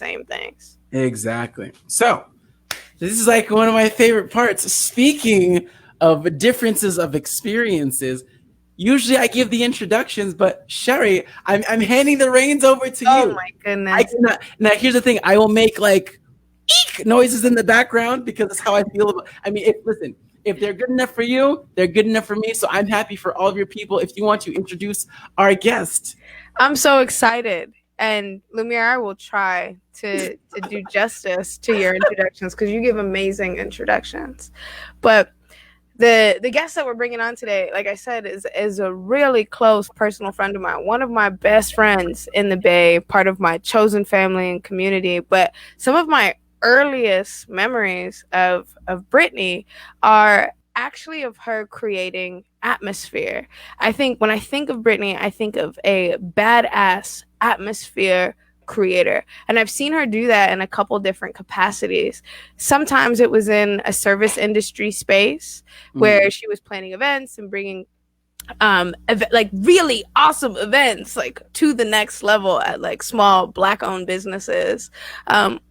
same things. Exactly. So this is like one of my favorite parts. Speaking of differences of experiences, usually I give the introductions, but Sherry, I'm handing the reins over to you. Oh my goodness. Now here's the thing. I will make like eek noises in the background because that's how I feel about. I mean, listen, if they're good enough for you, they're good enough for me. So I'm happy for all of your people. If you want to introduce our guest, I'm so excited. And Lumiere, I will try to do justice to your introductions because you give amazing introductions. But the guest that we're bringing on today, like I said, is a really close personal friend of mine, one of my best friends in the Bay, part of my chosen family and community. But some of my earliest memories of Brittany are actually of her creating atmosphere. I think when I think of Brittany, I think of a badass atmosphere creator, and I've seen her do that in a couple different capacities. Sometimes it was in a service industry space where she was planning events and bringing like really awesome events like to the next level at like small Black owned businesses,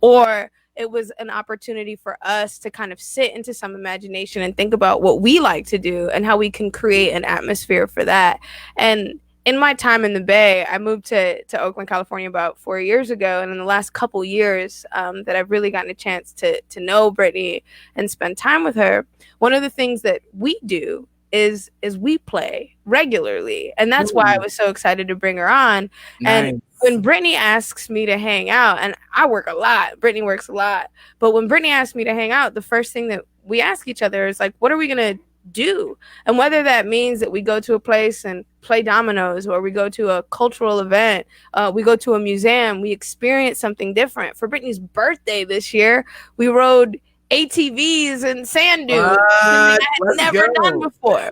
or it was an opportunity for us to kind of sit into some imagination and think about what we like to do and how we can create an atmosphere for that. And in my time in the Bay, I moved to Oakland, California about 4 years ago. And in the last couple years that I've really gotten a chance to know Brittany and spend time with her, one of the things that we do is we play regularly. And that's why I was so excited to bring her on. Nice. And when Brittany asks me to hang out, and I work a lot, Brittany works a lot, but when Brittany asks me to hang out, the first thing that we ask each other is like, what are we going to do? And whether that means that we go to a place and play dominoes, or we go to a cultural event, we go to a museum, we experience something different. For Brittany's birthday this year, we rode ATVs and sand dunes, something I had never done before.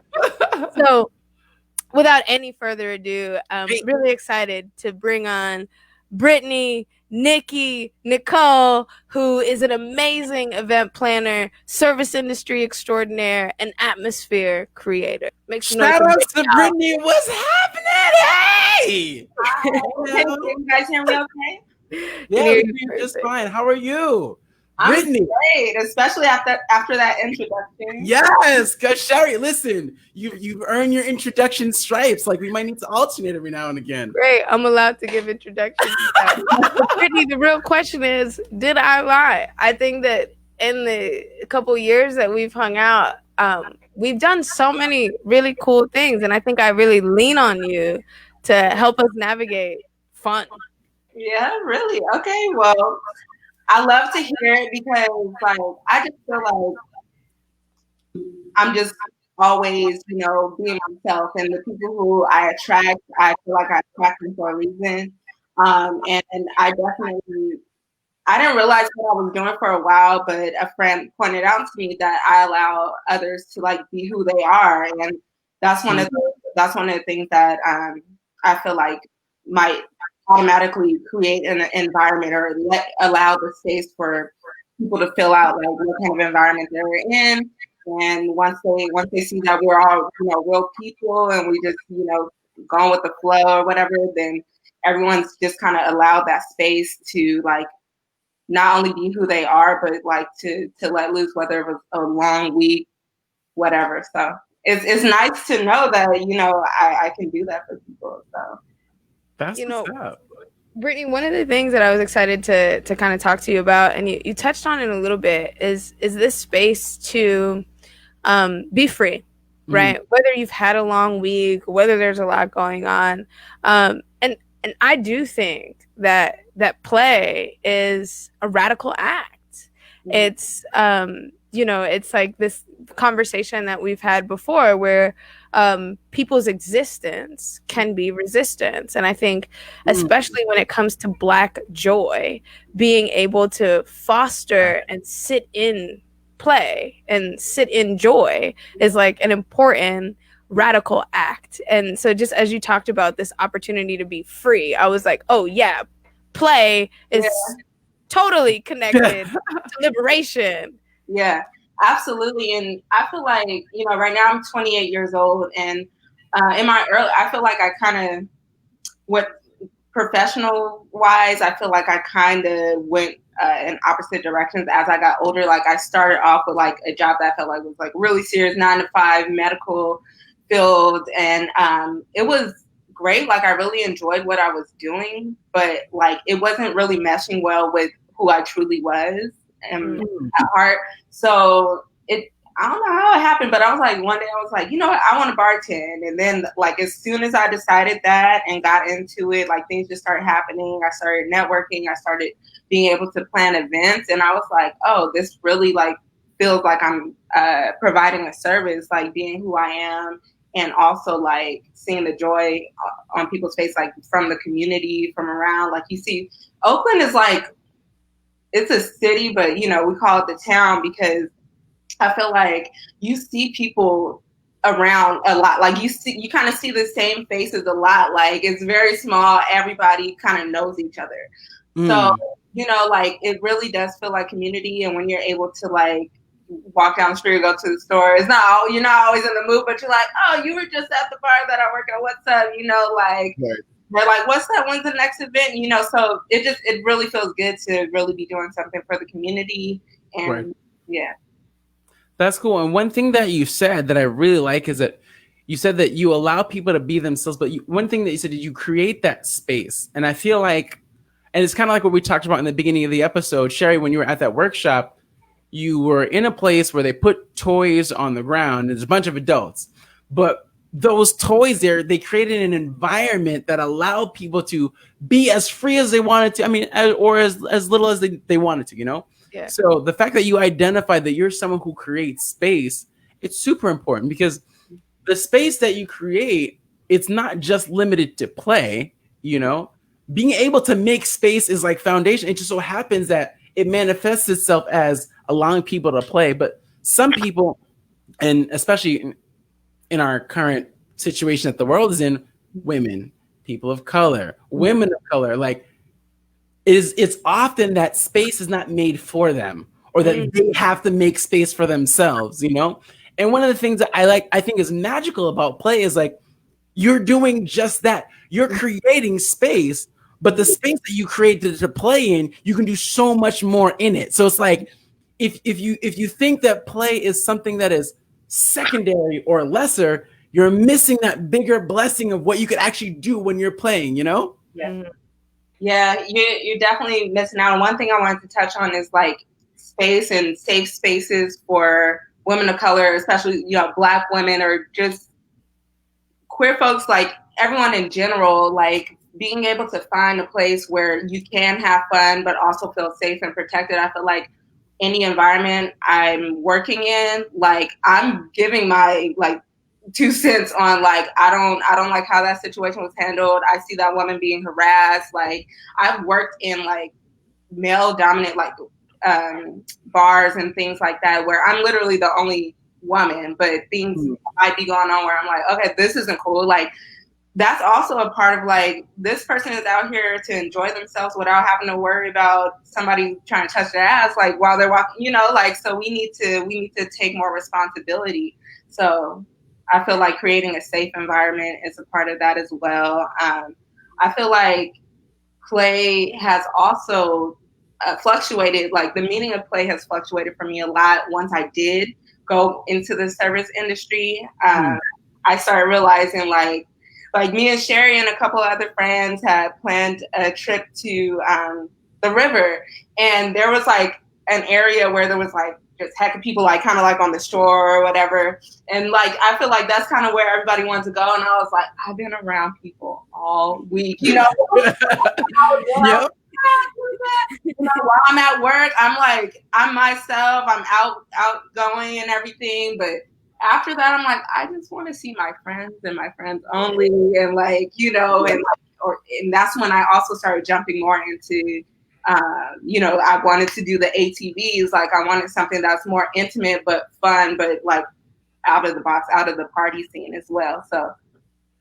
So without any further ado, I'm really excited to bring on Brittany Nicole, who is an amazing event planner, service industry extraordinaire, and atmosphere creator. Shout out to Brittany. What's happening? Hey! Can you guys hear me okay? Yeah, we're just fine. How are you? Brittany. I'm great, especially after that introduction. Yes, because Sherry, listen, you've earned your introduction stripes. Like, we might need to alternate every now and again. Great, I'm allowed to give introductions. Brittany, the real question is, did I lie? I think that in the couple years that we've hung out, we've done so many really cool things, and I think I really lean on you to help us navigate fun. Yeah, really? Okay, well, I love to hear it because, like, I just feel like I'm just always, being myself, and the people who I attract, I feel like I attract them for a reason. And I didn't realize what I was doing for a while, but a friend pointed out to me that I allow others to like be who they are, and that's one of the things that I feel like might automatically create an environment or allow the space for people to fill out like what kind of environment they're in. And once they see that we're all real people and we just going with the flow or whatever, then everyone's just kind of allowed that space to like not only be who they are, but like to let loose, whether it was a long week, whatever. So it's nice to know that I can do that for people. So. That's what's up. Brittany, one of the things that I was excited to kind of talk to you about, and you touched on it a little bit, is this space to be free, right? Whether you've had a long week, whether there's a lot going on, and I do think that play is a radical act. It's it's like this conversation that we've had before where people's existence can be resistance. And I think especially when it comes to Black joy, being able to foster and sit in play and sit in joy is like an important radical act. And so just as you talked about this opportunity to be free, I was like, oh yeah, play is totally connected to liberation. Yeah, absolutely. And I feel like, right now I'm 28 years old, and in my I feel like I kind of, what professional wise, I feel like I kind of went in opposite directions as I got older. Like I started off with like a job that I felt like was like really serious, 9 to 5 medical field, and it was great. Like I really enjoyed what I was doing, but like it wasn't really meshing well with who I truly was at heart. So I don't know how it happened, but I was like, one day I was like, you know what, I want to bartend. And then like, as soon as I decided that and got into it, like things just started happening. I started networking. I started being able to plan events. And I was like, oh, this really like feels like I'm providing a service, like being who I am. And also like seeing the joy on people's face, like from the community, from around. Like you see, Oakland is like, it's a city, but you know, we call it the town because I feel like you see people around a lot. Like you kind of see the same faces a lot. Like it's very small. Everybody kind of knows each other. So, you know, like it really does feel like community. And when you're able to like walk down the street or go to the store, it's not, you're not always in the mood, but you're like, oh, you were just at the bar that I work at. What's up? You know, like they're like, what's that? When's the next event? You know, so it really feels good to really be doing something for the community. And yeah. That's cool. And one thing that you said that I really like is that you said that you allow people to be themselves, but one thing that you said is you create that space. And I feel like, and it's kind of like what we talked about in the beginning of the episode, Sherry, when you were at that workshop, you were in a place where they put toys on the ground. And there's a bunch of adults, but those toys there, they created an environment that allowed people to be as free as they wanted to. I mean, or as little as they wanted to, you know? Yeah. So the fact that you identify that you're someone who creates space, it's super important because the space that you create, it's not just limited to play, you know, being able to make space is like foundation. It just so happens that it manifests itself as allowing people to play. But some people, and especially in our current situation that the world is in, women, people of color, women of color, like, it's often that space is not made for them or that they have to make space for themselves, you know? And one of the things that I think is magical about play is like, you're doing just that. You're creating space, but the space that you create to play in, you can do so much more in it. So it's like, if you think that play is something that is secondary or lesser, you're missing that bigger blessing of what you could actually do when you're playing, you know? Yeah. Yeah, you're definitely missing out. And one thing I wanted to touch on is like space and safe spaces for women of color, especially, you know, Black women or just queer folks, like everyone in general, like being able to find a place where you can have fun, but also feel safe and protected. I feel like any environment I'm working in, like I'm giving my like 2 cents on like I don't like how that situation was handled. I see that woman being harassed. Like I've worked in like male dominant like bars and things like that where I'm literally the only woman, but things might be going on where I'm like, okay, this isn't cool. Like that's also a part of like this person is out here to enjoy themselves without having to worry about somebody trying to touch their ass like while they're walking, you know, like so we need to take more responsibility. So I feel like creating a safe environment is a part of that as well. I feel like play has also fluctuated. Like the meaning of play has fluctuated for me a lot. Once I did go into the service industry, I started realizing like me and Sherry and a couple of other friends had planned a trip to the river, and there was like an area where there was like just heck of people like kind of like on the shore or whatever. And like, I feel like that's kind of where everybody wants to go. And I was like, I've been around people all week, you know? Yep. You know, while I'm at work, I'm like, I'm myself, I'm outgoing and everything. But after that, I'm like, I just want to see my friends and my friends only. And like, you know, and that's when I also started jumping more into you know, I wanted to do the ATVs. Like I wanted something that's more intimate, but fun, but like out of the box, out of the party scene as well. So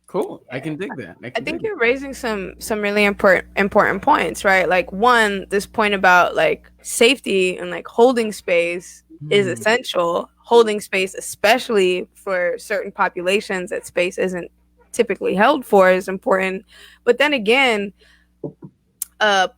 cool. I can dig that. I think you're raising some really important points, right? Like one, this point about like safety and like holding space is essential. Holding space, especially for certain populations that space isn't typically held for, is important. But then again,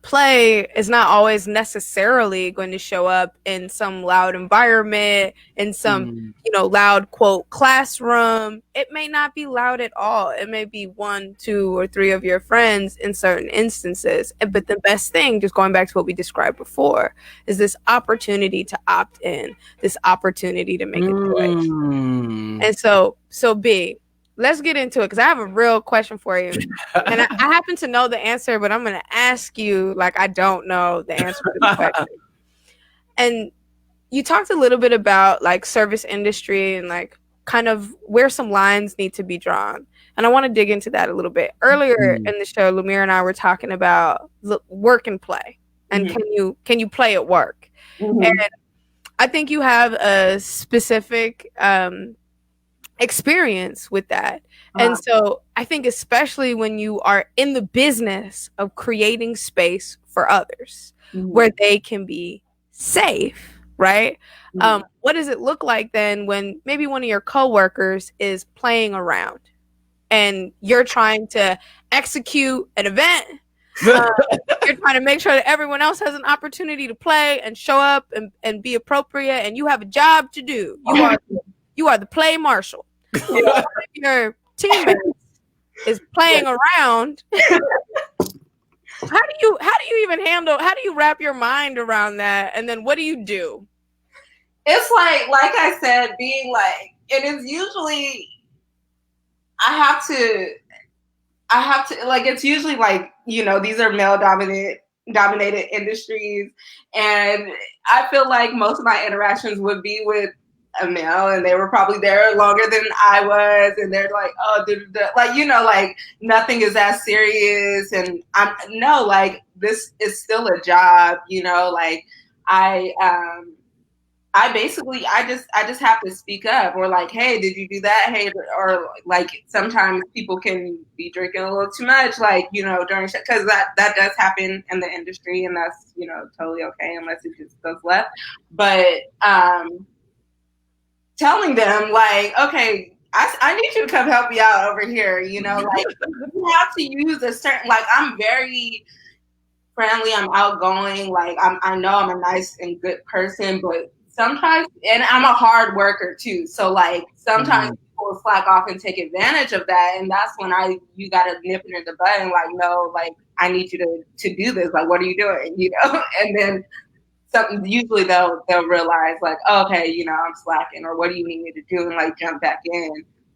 play is not always necessarily going to show up in some loud environment, in some, loud quote classroom. It may not be loud at all. It may be 1, 2, or 3 of your friends in certain instances. But the best thing, just going back to what we described before, is this opportunity to opt in, this opportunity to make a choice. And so B, let's get into it, because I have a real question for you. And I happen to know the answer, but I'm going to ask you like I don't know the answer to the question. And you talked a little bit about like service industry and like kind of where some lines need to be drawn. And I want to dig into that a little bit. Earlier in the show, Lumiere and I were talking about work and play. And can you play at work? And I think you have a specific experience with that. And so I think especially when you are in the business of creating space for others where they can be safe, right? What does it look like then when maybe one of your coworkers is playing around and you're trying to execute an event? You're trying to make sure that everyone else has an opportunity to play and show up and be appropriate, and you have a job to do. You are the play marshal. Your teammates is playing around. How do you even handle? How do you wrap your mind around that? And then what do you do? It's like I said, being like, it is usually I have to like, it's usually like, these are male dominated industries, and I feel like most of my interactions would be with a male, and they were probably there longer than I was, and they're like, oh, like, like nothing is that serious, and like this is still a job, like I basically I just have to speak up, or like, hey, did you do that? Hey, or like sometimes people can be drinking a little too much, like, during because that does happen in the industry, and that's totally okay unless it just goes left. But telling them like, okay, I need you to come help me out over here, like you have to use a certain, like, I'm very friendly, I'm outgoing, like I know I'm a nice and good person, but sometimes, and I'm a hard worker too, so like sometimes people slack off and take advantage of that, and that's when you gotta nip it in the bud and like, no, like I need you to do this, like what are you doing, and then usually they'll realize like, oh, okay, I'm slacking, or what do you need me to do, and like jump back in.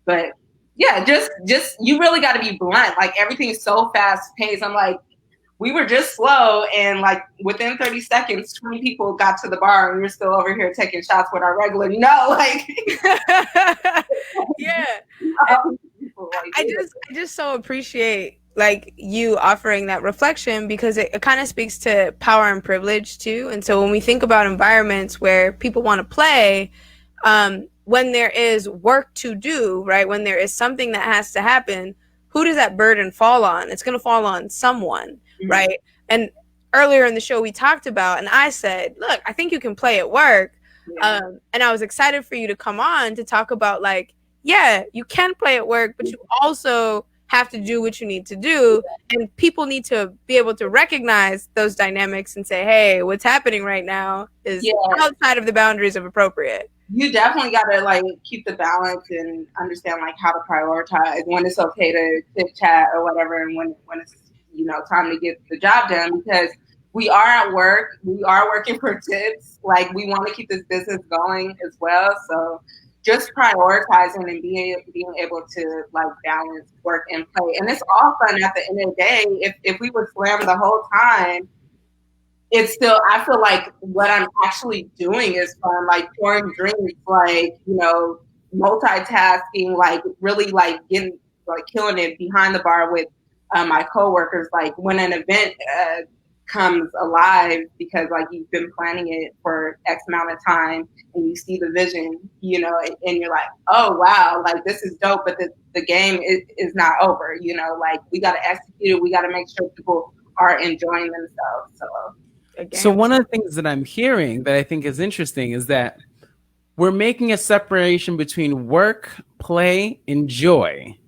But yeah, just you really got to be blunt. Like everything's so fast paced. I'm like, we were just slow, and like within 30 seconds, 20 people got to the bar, and we're still over here taking shots with our regular, like. Yeah. I just so appreciate like you offering that reflection, because it kind of speaks to power and privilege too. And so when we think about environments where people want to play, when there is work to do, right, when there is something that has to happen, who does that burden fall on? It's going to fall on someone, right? And earlier in the show we talked about, and I said, look, I think you can play at work. And I was excited for you to come on to talk about like, yeah, you can play at work, but you also have to do what you need to do, and people need to be able to recognize those dynamics and say, hey, what's happening right now is outside of the boundaries of appropriate. You definitely got to like keep the balance and understand like how to prioritize when it's okay to chit chat or whatever, and when it's time to get the job done, because we are at work, we are working for tips, like we want to keep this business going as well. So just prioritizing and being able to like balance work and play. And it's all fun at the end of the day. If we were slammed the whole time, it's still, I feel like what I'm actually doing is fun, like pouring drinks, like, multitasking, like really like getting, like killing it behind the bar with my coworkers. Like when an event comes alive, because like you've been planning it for X amount of time, and you see the vision, and you're like, oh wow, like this is dope, but the game is not over, like we got to execute it, we got to make sure people are enjoying themselves. So one of the things that I'm hearing that I think is interesting is that we're making a separation between work, play, and joy.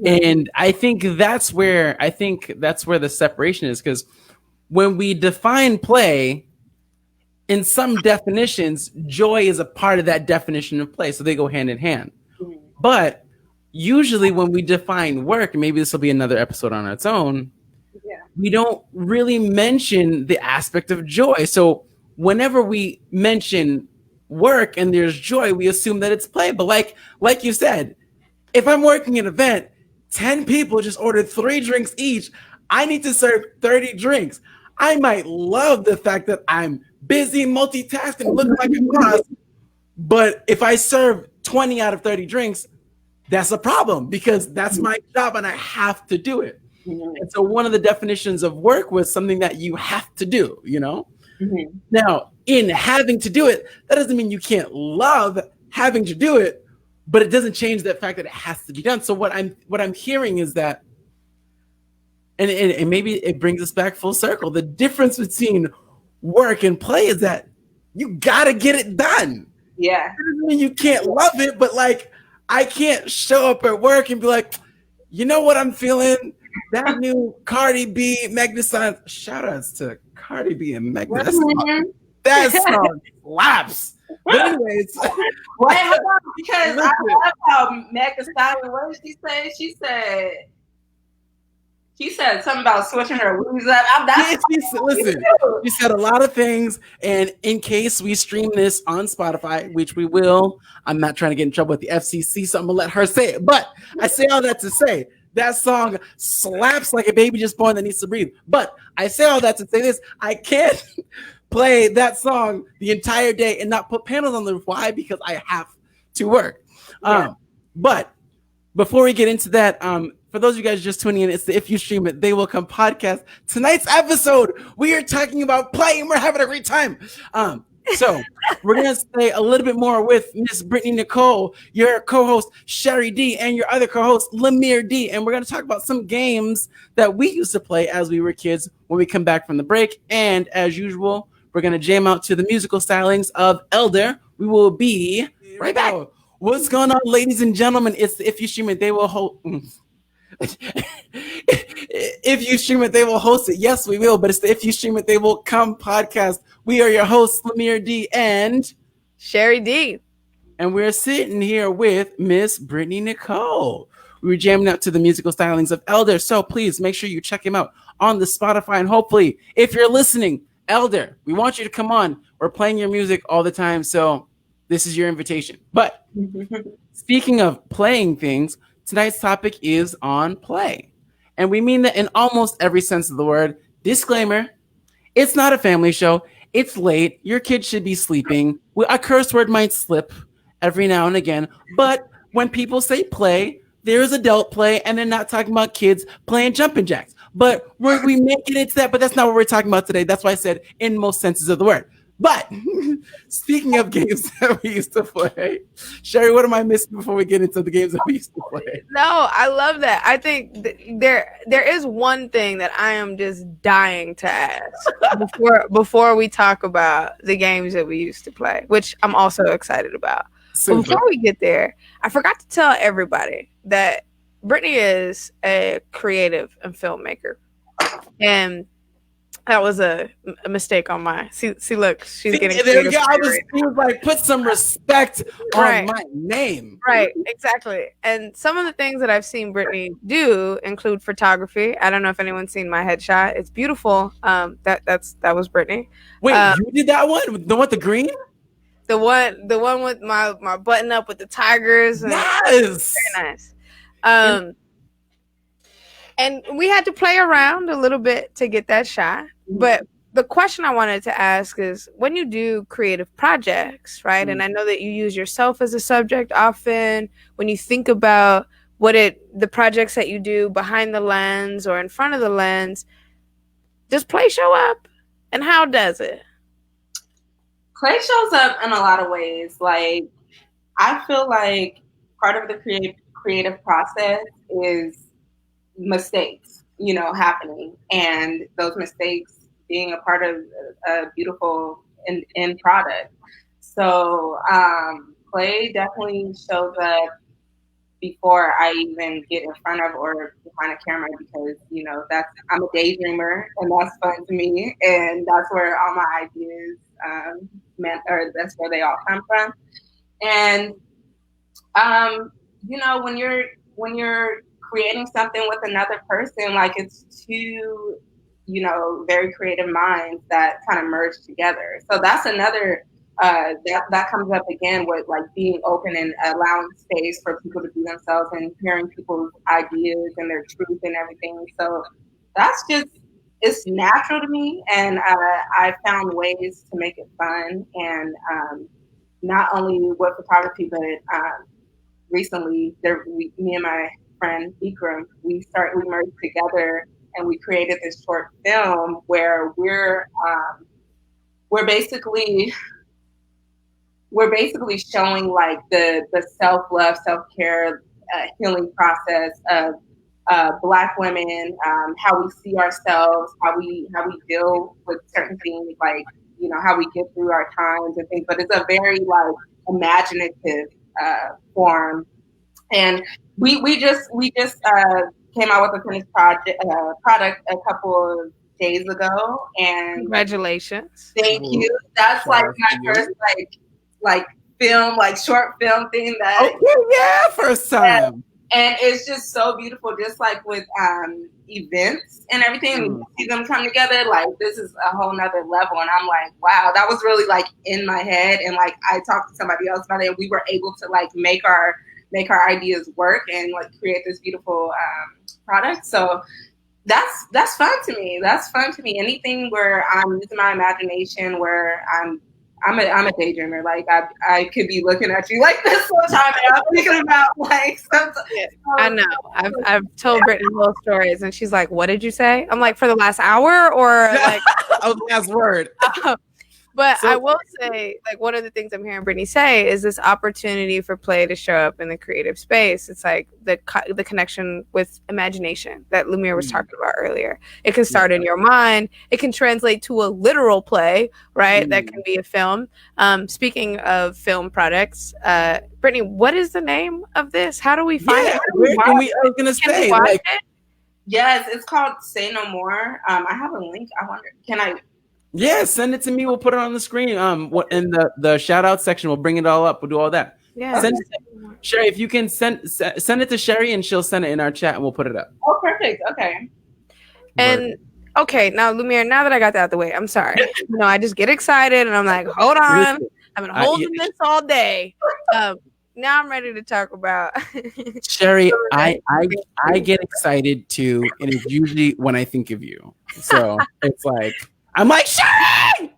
And I think that's where the separation is, because when we define play, in some definitions, joy is a part of that definition of play, so they go hand in hand. But usually when we define work, maybe this will be another episode on its own, we don't really mention the aspect of joy. So whenever we mention work and there's joy, we assume that it's play. But like you said, if I'm working an event, 10 people just ordered 3 drinks each, I need to serve 30 drinks. I might love the fact that I'm busy multitasking, looking like a boss, but if I serve 20 out of 30 drinks, that's a problem, because that's my job and I have to do it. And so one of the definitions of work was something that you have to do, you know? Now, in having to do it, that doesn't mean you can't love having to do it, but it doesn't change the fact that it has to be done. So what I'm hearing is that, and maybe it brings us back full circle, the difference between work and play is that you gotta get it done. Yeah. That doesn't mean you can't love it, but like, I can't show up at work and be like, you know what I'm feeling? That new Cardi B, Meg Thee Stallion. Shout outs to Cardi B and Meg Thee Stallion. That song slaps. But anyways, wait, hold on, because I love how Meg Thee Stallion. What did she say? She said something about switching her weaves up. Listen, she said a lot of things, and in case we stream this on Spotify, which we will, I'm not trying to get in trouble with the FCC, so I'm gonna let her say it. But I say all that to say that song slaps like a baby just born that needs to breathe. But I say all that to say this: I can't play that song the entire day and not put panels on the roof. Why? Because I have to work. But before we get into that, for those of you guys just tuning in, it's the If You Stream It, They Will Come podcast. Tonight's episode, we are talking about play and we're having a great time. So we're going to stay a little bit more with Miss Brittany Nicole, your co-host Sherry D, and your other co-host Lemire D. And we're going to talk about some games that we used to play as we were kids when we come back from the break. And as usual, we're going to jam out to the musical stylings of Elder. We will be right back. What's going on, ladies and gentlemen? It's the If You Stream It, They Will Host. If you stream it, they will host it. Yes, we will. But it's the If You Stream It, They Will Come podcast. We are your hosts, Lemire D and Sherry D. And we're sitting here with Miss Brittany Nicole. We were jamming out to the musical stylings of Elder. So please make sure you check him out on the Spotify. And hopefully, if you're listening, Elder, we want you to come on. We're playing your music all the time. So this is your invitation. But speaking of playing things, tonight's topic is on play. And we mean that in almost every sense of the word. Disclaimer, it's not a family show. It's late. Your kid should be sleeping. A curse word might slip every now and again. But when people say play, there is adult play, and they're not talking about kids playing jumping jacks. But we make it into that, but that's not what we're talking about today. That's why I said in most senses of the word. But speaking of games that we used to play, Sherry, what am I missing before we get into the games that we used to play? No, I love that. I think there is one thing that I am just dying to ask before we talk about the games that we used to play, which I'm also excited about. But before we get there, I forgot to tell everybody that Brittany is a creative and filmmaker, and that was a mistake on my. See, look, she's getting. There we go. She was like, put some respect on my name. Right, exactly. And some of the things that I've seen Brittany do include photography. I don't know if anyone's seen my headshot. It's beautiful. That was Brittany. Wait, you did that one? The one with the green? The one with my button up with the tigers. And yes, very nice. And we had to play around a little bit to get that shot. But the question I wanted to ask is, when you do creative projects, right? And I know that you use yourself as a subject often. When you think about the projects that you do behind the lens or in front of the lens, does play show up? And how does it? Play shows up in a lot of ways. Like, I feel like part of the creative process is mistakes, happening, and those mistakes being a part of a beautiful end product. So play definitely shows up before I even get in front of or behind a camera, because I'm a daydreamer, and that's fun to me, and that's where all my ideas or that's where they all come from. And when you're creating something with another person, like, it's two very creative minds that kind of merge together. So that's another that comes up again with, like, being open and allowing space for people to be themselves and hearing people's ideas and their truth and everything. So that's just, it's natural to me, and I found ways to make it fun, and not only with photography, but recently, me and my friend Ikram, we merged together, and we created this short film where we're basically showing, like, the self-love, self-care, healing process of Black women, how we see ourselves, how we deal with certain things, like, how we get through our times and things. But it's a very, like, imaginative form, and we just came out with a finished product a couple of days ago, and Congratulations! thank you. That's like my first like film, like short film thing that. Yeah, first time. And it's just so beautiful, just like with events and everything. You see them come together, like, this is a whole nother level. And I'm like, wow, that was really, like, in my head. And, like, I talked to somebody else about it, and we were able to, like, make our ideas work and, like, create this beautiful product. So that's fun to me. That's fun to me. Anything where I'm using my imagination, where I'm a daydreamer. Like, I could be looking at you like this sometime, and I'm thinking about, like, something. I know. I've told Brittany little stories, and she's like, "What did you say?" I'm like, "For the last hour, or like the last word." But I will say, like, one of the things I'm hearing Brittany say is this opportunity for play to show up in the creative space. It's like the connection with imagination that Lumiere was talking about earlier. It can start in your mind. It can translate to a literal play, right? That can be a film. Speaking of film products, Brittany, what is the name of this? How do we find it? I was going to say, like, yes, it's called Say No More. I have a link. I wonder, can I? Yeah, send it to me. We'll put it on the screen. What in the shout out section? We'll bring it all up. We'll do all that. Yeah. Send it to Sherry, if you can send it to Sherry, and she'll send it in our chat, and we'll put it up. Oh, perfect. Okay. And okay, now Lumiere, now that I got that out of the way, I'm sorry. I just get excited, and I'm like, hold on, I've been holding this all day. Now I'm ready to talk about Sherry. I get excited too, and it's usually when I think of you. So it's like, I'm like, Sherry!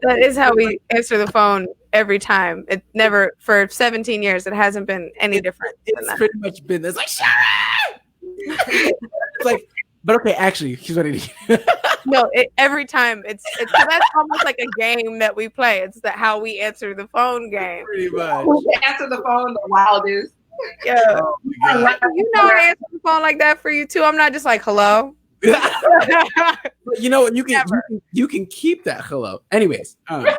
That is how we answer the phone every time. It never, for 17 years, it hasn't been any different. It's pretty much been this, like, Sherry! It's like, but okay, actually, he's ready to. No, every time it's that's almost like a game that we play. It's how we answer the phone game. Pretty much. We answer the phone the wildest. Yeah. Oh, I answer the phone like that for you too. I'm not just like, hello. But you know what? You can keep that hello. Anyways, for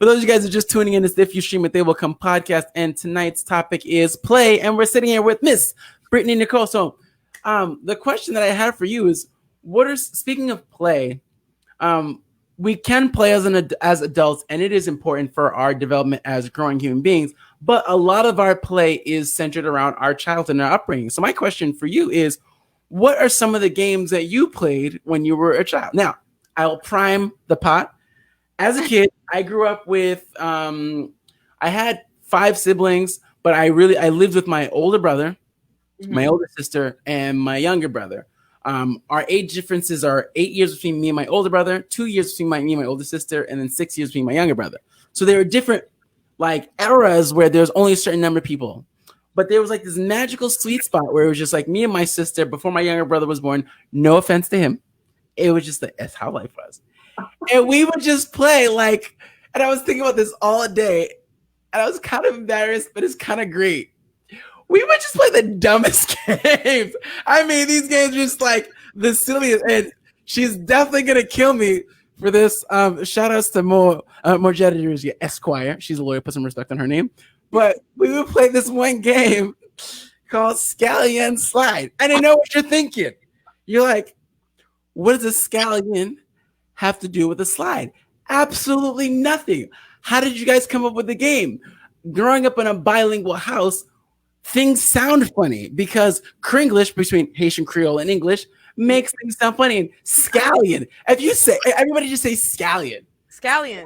those of you guys who are just tuning in, it's the If You Stream It, They Will Come podcast, and tonight's topic is play, and we're sitting here with Miss Brittany Nicole. So, the question that I have for you is, speaking of play, we can play as adults, and it is important for our development as growing human beings. But a lot of our play is centered around our childhood and our upbringing. So my question for you is, what are some of the games that you played when you were a child? Now, I'll prime the pot. As a kid, I grew up with, I had 5 siblings, but I lived with my older brother, my older sister, and my younger brother. Our age differences are 8 years between me and my older brother, 2 years between me and my older sister, and then 6 years between my younger brother. So there were different, like, eras where there's only a certain number of people. But there was like this magical sweet spot where it was just like me and my sister before my younger brother was born. No offense to him. It was just like, that's how life was. And we would just play like, and I was thinking about this all day, and I was kind of embarrassed, but it's kind of great. We would just play the dumbest games. I mean, these games are just like the silliest, and she's definitely going to kill me for this. Shout outs to Morjetta Esquire. She's a lawyer, put some respect on her name. But we would play this one game called Scallion Slide. And I know what you're thinking. You're like, what does a scallion have to do with a slide? Absolutely nothing. How did you guys come up with the game? Growing up in a bilingual house, things sound funny because Kringlish, between Haitian Creole and English, makes things sound funny. And scallion, if you say, everybody just say scallion. Scallion.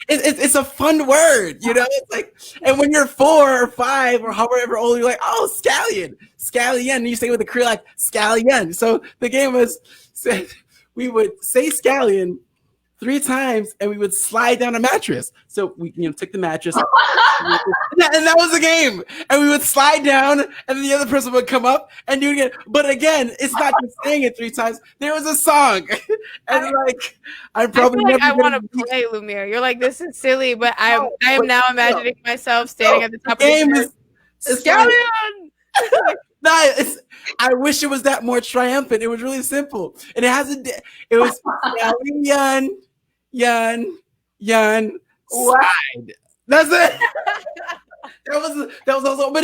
It's a fun word, you know? It's like, and when you're 4 or 5 or however old, you're like, oh, scallion, scallion. And you say with the Creole, like, scallion. So the game was, we would say scallion 3 times and we would slide down a mattress. So we took the mattress and that was the game. And we would slide down and then the other person would come up and do it again. But again, it's not just saying it 3 times. There was a song. And I'm probably I feel like I want to play Lumiere. You're like, this is silly, but I am now imagining myself standing at the top of the game. Scallion! I wish it was that more triumphant. It was really simple. And it was Yan, slide. That's it. that was also, but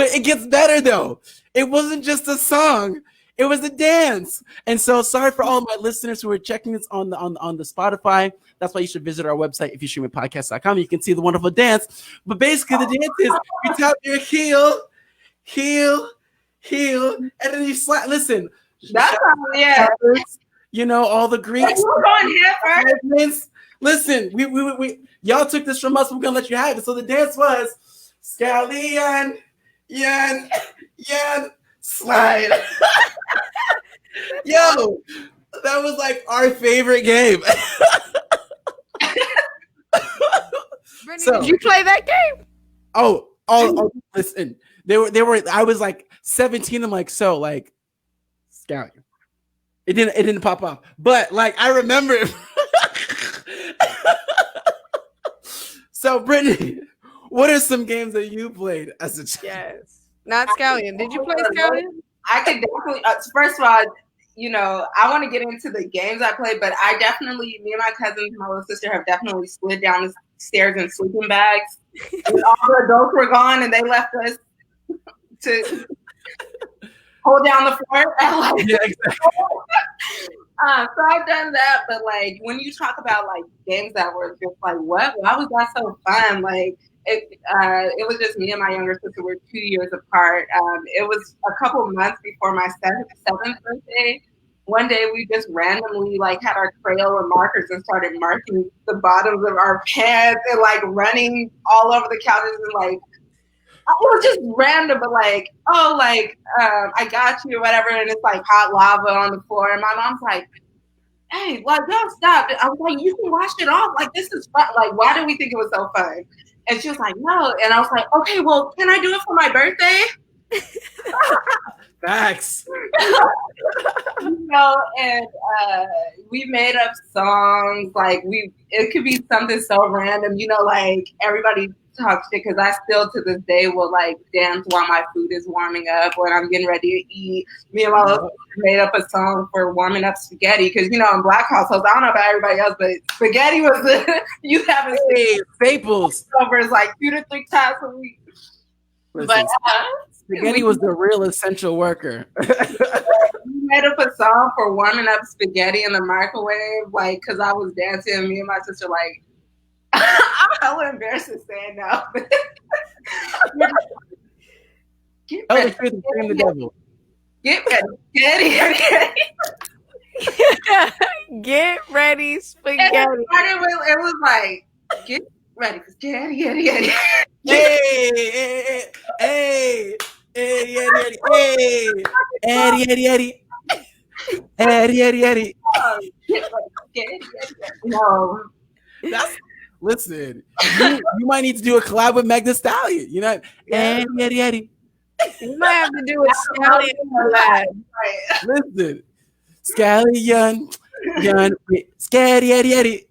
it gets better though. It wasn't just a song. It was a dance. And so sorry for all my listeners who are checking this on the Spotify. That's why you should visit our website if you stream at podcast.com. You can see the wonderful dance. But basically the dance is you tap your heel, and then you slap. Listen, that's all the Greeks. We're going here first. Listen, we y'all took this from us. We're gonna let you have it. So the dance was scallion, yan, slide. Yo, that was like our favorite game. Brittany, did you play that game? Oh, listen. They were. I was like 17. I'm like, so like, scallion. It didn't pop up, but like I remember it. So, Brittany, what are some games that you played as a child? Yes, not Scallion. Did you play Scallion? I could definitely. First of all, I want to get into the games I played, but me and my cousins, my little sister, have definitely slid down the stairs in sleeping bags. And all the adults were gone, and they left us to hold down the fort. Yeah, exactly. So I've done that, but like when you talk about like games that were just like, what? Why was that so fun? Like it was just me and my younger sister. We're 2 years apart. It was a couple months before my 7th birthday. One day we just randomly like had our Crayola markers and started marking the bottoms of our pants and like running all over the couches and like. It was just random, but like, I got you or whatever, and it's like hot lava on the floor, and my mom's like, hey, like, y'all stop. I was like, you can wash it off. Like, this is fun. Like, why do we think it was so fun? And she was like, no. And I was like, okay, well, can I do it for my birthday? Facts. And we made up songs. Like, it could be something so random, like everybody talk shit because I still to this day will like dance while my food is warming up or I'm getting ready to eat. Me and my little made up a song for warming up spaghetti because in black households, I don't know about everybody else, but spaghetti was you haven't seen staples over like 2 to 3 times a week. Listen, but spaghetti was the real essential worker. We made up a song for warming up spaghetti in the microwave, like because I was dancing. And me and my sister like. I'm hella embarrassed to say now. Get ready. The devil. Get ready. Get ready, spaghetti. It was like, get ready for spaghetti. Eddie. No. Listen, you might need to do a collab with Meg Thee Stallion. Eddie. You might have to do a Scallion collab. Listen, Scallion, Eddie.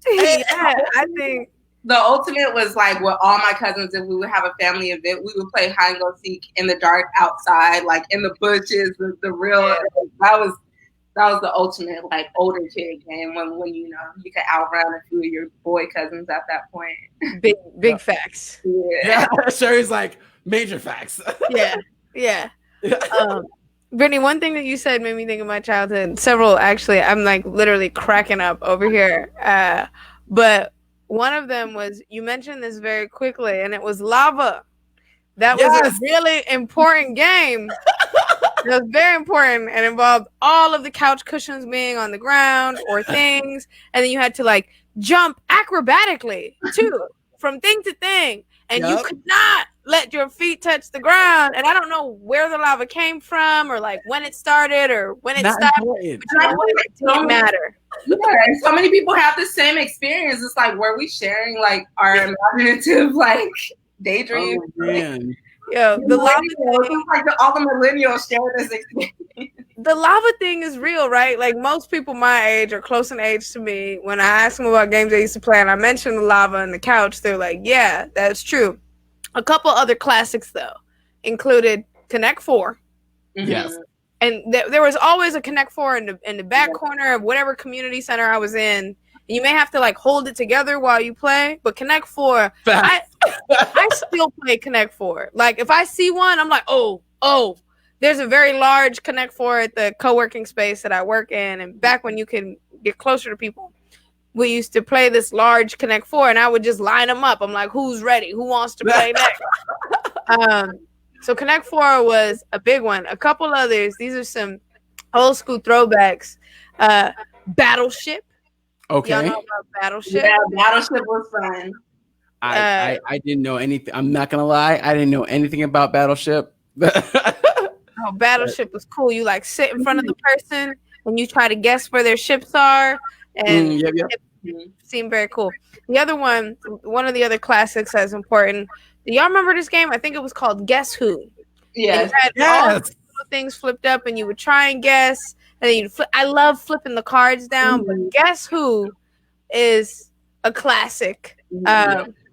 Yeah, I think the ultimate was like with all my cousins, if we would have a family event, we would play hide and go seek in the dark outside, like in the bushes, the real. that was the ultimate like older kid game when you know you could outrun a few of your boy cousins at that point. Big facts. Yeah. Sherry's like major facts. Yeah. Brittany, one thing that you said made me think of my childhood. Several, actually. I'm like literally cracking up over here. But one of them was, you mentioned this very quickly, and it was lava. That was a really important game. It was very important and involved all of the couch cushions being on the ground or things. And then you had to like jump acrobatically too, from thing to thing. And you could not let your feet touch the ground. And I don't know where the lava came from or like when it started or when it stopped. But you know what? It didn't matter. Yeah, and so many people have the same experience. It's like, were we sharing like our imaginative like daydream? Oh, man. Yo, the lava thing, like all the millennials share this experience. The lava thing is real, right? Like most people my age or close in age to me, when I ask them about games they used to play and I mention the lava and the couch, they're like, yeah, that's true. A couple other classics though included Connect 4. Yes. And there was always a Connect 4 in the back corner of whatever community center I was in. You may have to like hold it together while you play, but Connect 4, I still play Connect 4. Like if I see one, I'm like, oh, there's a very large Connect 4 at the co-working space that I work in. And back when you can get closer to people, we used to play this large Connect 4 and I would just line them up. I'm like, who's ready? Who wants to play next? So Connect 4 was a big one. A couple others. These are some old school throwbacks. Battleship. Okay. Y'all know about Battleship? Yeah, Battleship was fun. I didn't know anything. I'm not gonna lie. I didn't know anything about Battleship. Oh, Battleship was cool. You like sit in front of the person and you try to guess where their ships are, and it seemed very cool. The other one of the other classics that's important. Do y'all remember this game? I think it was called Guess Who. Yes. All the things flipped up, and you would try and guess. And then you'd I love flipping the cards down, but Guess Who is a classic.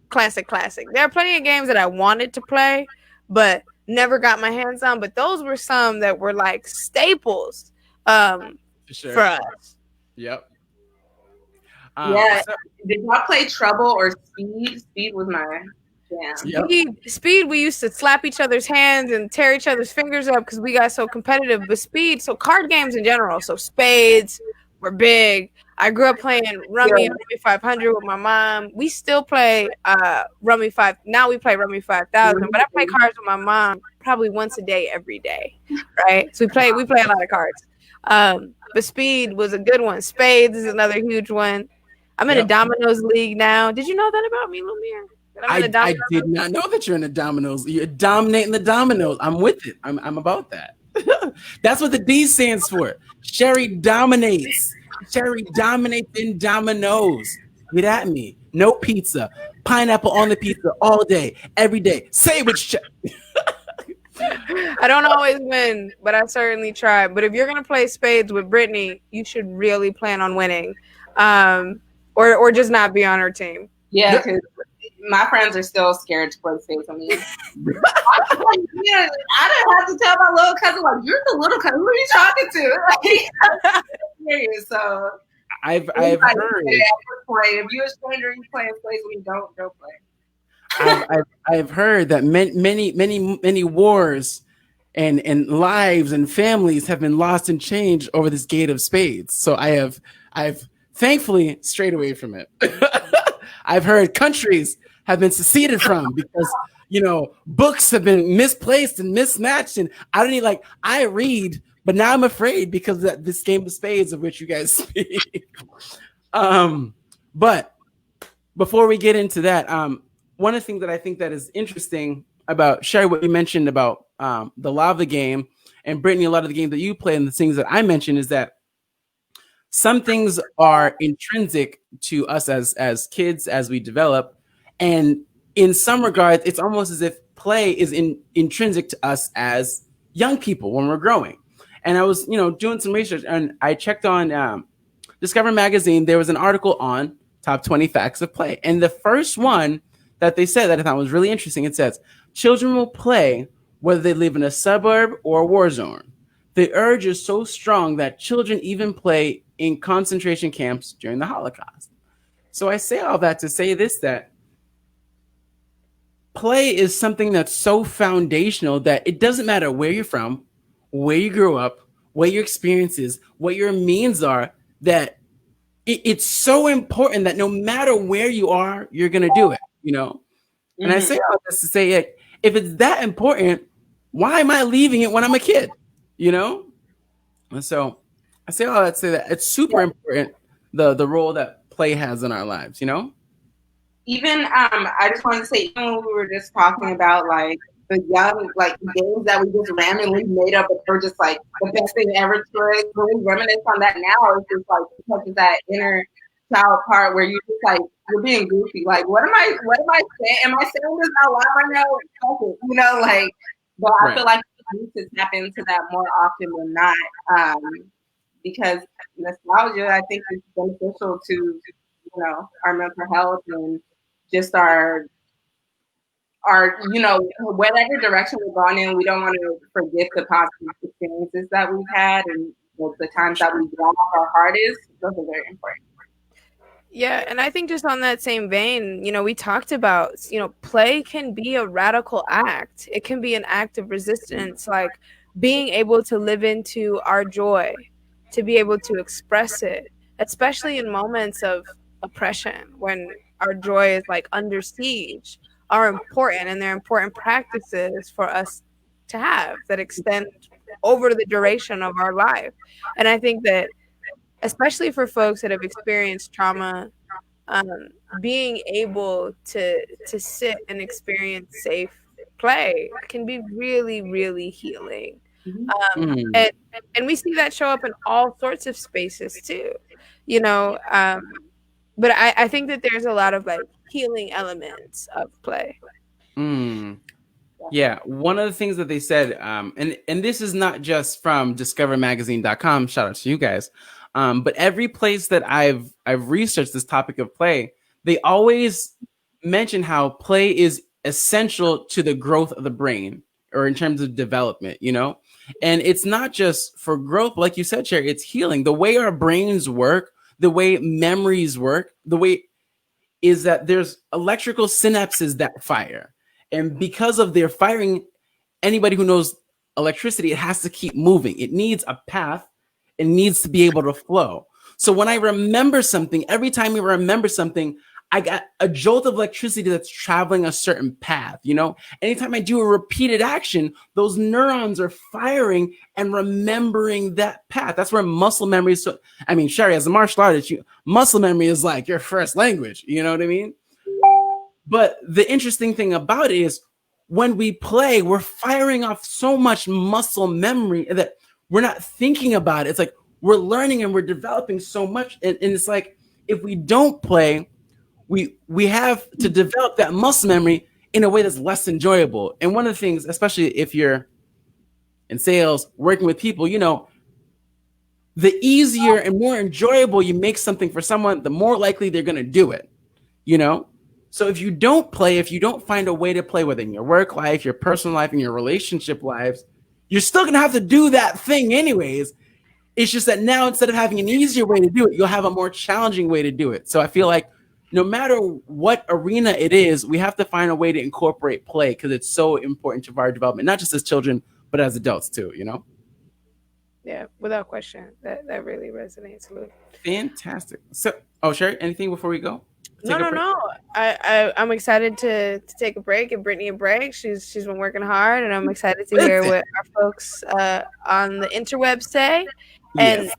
Classic. There are plenty of games that I wanted to play, but never got my hands on. But those were some that were like staples for us. Yep. Did y'all play Trouble or Speed? Speed was my jam. Speed, we used to slap each other's hands and tear each other's fingers up because we got so competitive. But Speed, so card games in general, so spades were big. I grew up playing Rummy and Rummy 500 with my mom. We still play Rummy 5. Now we play Rummy 5000, but I play cards with my mom probably once a day, every day, right? So we play a lot of cards. But Speed was a good one. Spades is another huge one. I'm in a Dominoes league now. Did you know that about me, Lumiere? I did not know that you're in the Dominoes. You're dominating the Dominoes. I'm with it. I'm about that. That's what the D stands for. Sherry dominates. Sherry dominates in Dominoes. Get at me. No pizza. Pineapple on the pizza all day, every day. Say which. I don't always win, but I certainly try. But if you're gonna play spades with Brittany, you should really plan on winning, or just not be on her team. Yeah, because my friends are still scared to play spades with me. I didn't have to tell my little cousin, like, you're the little cousin. Who are you talking to? So I've heard. If you're a stranger, you playing spades with me, don't play. I've heard that many wars and lives and families have been lost and changed over this game of spades. So I've thankfully strayed away from it. I've heard countries have been seceded from because books have been misplaced and mismatched, and I read, but now I'm afraid because of this game of spades of which you guys speak. But before we get into that, one of the things that I think that is interesting about Sherry, what you mentioned about the lava game, and Brittany, a lot of the games that you play and the things that I mentioned is that some things are intrinsic to us as kids as we develop, and in some regards, it's almost as if play is intrinsic to us as young people when we're growing. And I was, doing some research, and I checked on Discover Magazine. There was an article on top 20 facts of play, and the first one that they said that I thought was really interesting. It says children will play whether they live in a suburb or a war zone. the urge is so strong that children even play in concentration camps during the Holocaust. So I say all that to say this, that play is something that's so foundational that it doesn't matter where you're from, where you grew up, what your experiences, what your means are, that it's so important that no matter where you are, you're going to do it, you know? And I say all this to say, if it's that important, why am I leaving it when I'm a kid, you know? And so I say all that to say that it's super important, the role that play has in our lives, you know? Even I just wanted to say, even when we were just talking about like the young like games that we just randomly made up, but they're just like the best thing ever to us. When we reminisce on that now, it's just like it touches that inner child part where you're just like you're being goofy. Like, what am I saying? Am I saying this out loud right now? You know, like, but I feel like we need to tap into that more often than not, because nostalgia, I think, is beneficial to our mental health and just our whatever direction we're going in. We don't want to forget the positive experiences that we've had and the times that we've laughed our hardest. Those are very important. Yeah, and I think just on that same vein, we talked about, play can be a radical act. It can be an act of resistance, like being able to live into our joy, to be able to express it, especially in moments of oppression when our joy is like under siege, are important, and they're important practices for us to have that extend over the duration of our life. And I think that especially for folks that have experienced trauma, being able to sit and experience safe play can be really, really healing. And we see that show up in all sorts of spaces too, but I think that there's a lot of like healing elements of play. Yeah, one of the things that they said, and this is not just from discovermagazine.com, shout out to you guys, but every place that I've researched this topic of play, they always mention how play is essential to the growth of the brain, or in terms of development, and it's not just for growth, like you said, Sherry, it's healing. The way our brains work, the way memories work, the way is that there's electrical synapses that fire. And because of their firing, anybody who knows electricity, it has to keep moving. It needs a path. It needs to be able to flow. So when I remember something, every time I remember something, I got a jolt of electricity that's traveling a certain path, Anytime I do a repeated action, those neurons are firing and remembering that path. That's where muscle memory is. Sherry, as a martial artist, muscle memory is like your first language. You know what I mean? But the interesting thing about it is when we play, we're firing off so much muscle memory that we're not thinking about it. It's like we're learning and we're developing so much. And it's like if we don't play, we have to develop that muscle memory in a way that's less enjoyable. And one of the things, especially if you're in sales, working with people, the easier and more enjoyable you make something for someone, the more likely they're going to do it, So if you don't play, if you don't find a way to play within your work life, your personal life, and your relationship lives, you're still going to have to do that thing anyways. It's just that now, instead of having an easier way to do it, you'll have a more challenging way to do it. So I feel like no matter what arena it is, we have to find a way to incorporate play because it's so important to our development, not just as children, but as adults too, Yeah, without question. That really resonates, Luke. Fantastic. So, Sherry, anything before we go? No. I'm excited to take a break and Brittany a break. She's been working hard, and I'm excited to hear what our folks on the interwebs say. And yes.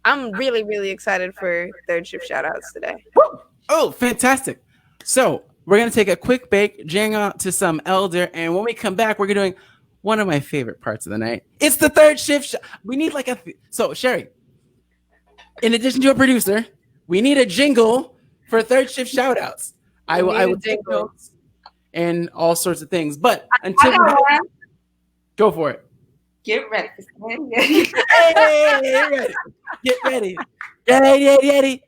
I'm really, really excited for third shift shout outs today. Woo! Oh, fantastic. So we're going to take a quick break, jang out to some Elder, and when we come back, we're doing one of my favorite parts of the night. It's the third shift. We need like so Sherry, in addition to a producer, we need a jingle for third shift shout outs. I will take notes and all sorts of things. But until go for it. Get ready. Ready. Get ready.